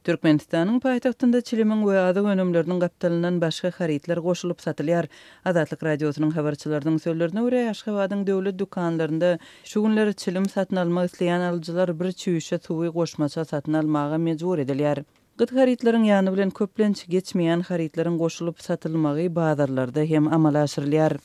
Türkmenistanyň paýtagtynda çilimin we azyk önümleriniň gapdalynan başga haritler goşulyp satylýar. Azatlyk radiosynyň habarçylarynyň sözlerine görä, Aşgabatyň döwlet dukanlarynda şu günleri çilim satyn almak isleýän alyjylar bir çüýüşe suwy goşmaça satyn almaga mejbur edilýär. Gyt haritleriň ýany bilen köplenç geçmeýän haritleriň goşulyp satylmagy bazarlarda hem amala aşyrylýar.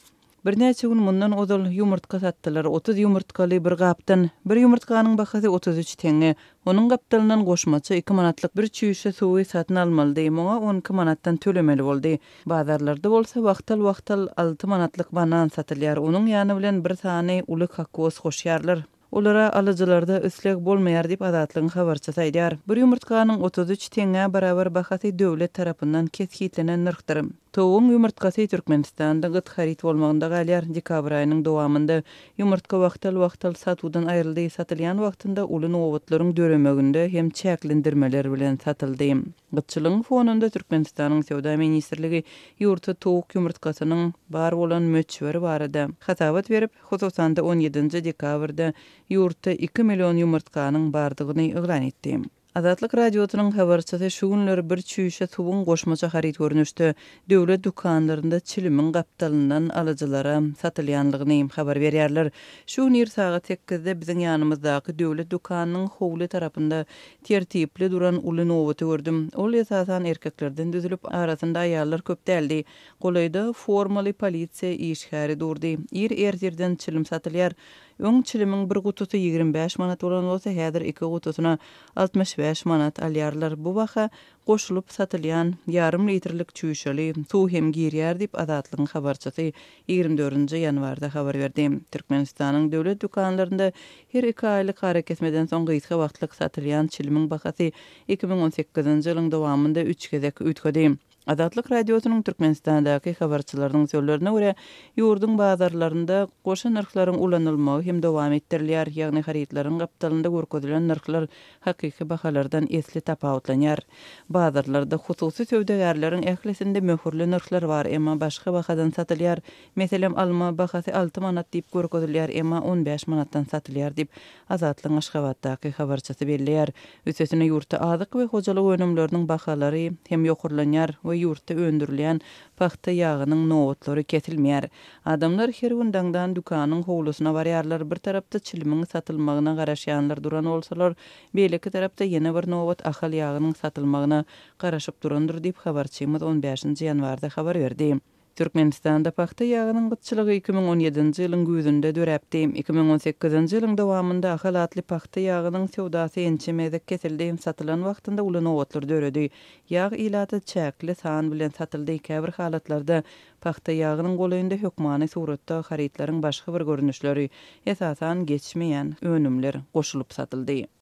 Bir näçe gün mundan odal ýumurtka satdylar. 30 ýumurtkaly bir gapdan bir ýumurtkanyň bahasy 33 teňe. Onuň gapdalynan goşmaça 2 manatlyk bir çüýüşe suwy satyn almaly, moňa 12 manatdan tölemeli boldy. Bazarlarda bolsa wagtal 6 manatlyk banan satylýar. Onuň ýany bilen bir sany uly kakos goşýarlar. Olara alyjylarda üsleg bolmaýar diýip Azatlygyň habarçysy aýdýar. Bir ýumurtkanyň 33 teňe barabar bahasy döwlet tarapyndan keshitlenen nyrkdyr. Toğun ýumurtkasy Türkmenistanda gyt harit bolmagynda galýar. Dekabr aýynyň dowamında ýumurtka wagtal satuwdan aýryldy. Satylýan wagtynda uly nowatlaryň döremeginde hem çäklendirmeler bilen satyldy. Gytçylygyň fonunda Türkmenistanyň Sowda ministrligi ýurtda towuk ýumurtkasynyň bar bolan möçberi barada hatabat berip, hususanda 17 dekabrda ýurtda 2 million ýumurtkanyň bardygyny eglan etdi. Azatlyk radiosynyň habarçysy şu günleri bir çüýüşe suwuň goşmaça harit görnüşdi. Döwlet dukanlarynda çilimin gapdalynan alyjylara satylýanlygyny habar berýärler. Şu gün saat 8-de biziň ýanymyzdaky döwlet dukanynyň howly tarapynda tertipli duran uly nowaty gördüm. Ol esasan erkeklerden düzülüp arasynda aýallar köp däldi. Golayda formaly polisiýa işgäri durdy. Ertirden çilim satylýar. Öň çilimiň bir gutusy 25 manat bolan bolsa, häzir 2 gutusyna 65 manat alýarlar. Bu baha goşulyp satylýan ýarym litrlik çüýüşeli suw hem girýär diýip Azatlygyň habarçysy 24 ýanwarda habar berdi. Türkmenistanyň döwlet dukanlarynda her 2 aýlyk hareketmeden soň gysga wagtlyk satylýan çilimiň bahasy 2018-nji ýylyň dowamında 3 gezek ütgedi. Azatlyk radiosynyň Türkmenistandaky habarçylarynyň sözlerine görä, ýurdun bazarlarynda goşa nyrklaryň ulanylmagy hem dowam etdirilýär. Ýagny haritlaryň gapdalynda görkezilen nyrklar hakyky bahalardan esli tapawutlanýar. Bazarlarda hususy söwdägärleriň ählesinde möhürli nyrklar bar, emma başga bahadan satylýar. Meselem alma bahasy 6 manat diýip görkezilýär, emma 15 manatdan satylýar diýip Azatlygyň Aşgabatdaky habarçysy belleýär. Üstesine ýurtda azyk we hojalyk önümleriniň bahalary hem ýokurlanýar we ýurtda öndürilýän paxta ýagynyň nowatlary kesilmeýär. Adamlar her gün daňdan dukanyň howlusuna barýarlar. Bir tarapda çilimiň satylmagyna garaşýanlar duran bolsalar, beýleki tarapda ýene bir nowat ahal ýagynyň satylmagyna garaşyp durandyr diýip habarçymyz 15-nji ýanwarda habar berdi. Türkmenistanda paxta ýagynyň gytçylygy 2017-nji ýylyň güýdünde döräpdi. 2018-nji ýylyň dowamında ahal atly paxta ýagynyň sowdasy ençemede kesildi. Satylan wagtynda uly nowatlar döredý. Ýag ilaty çäkli san bilen satyldy. Käbir halatlarda paxta ýagynyň golaýynda hökmany suratda haritlaryň başga bir görnüşleri esasan geçmeýän önümler goşulyp satyldy.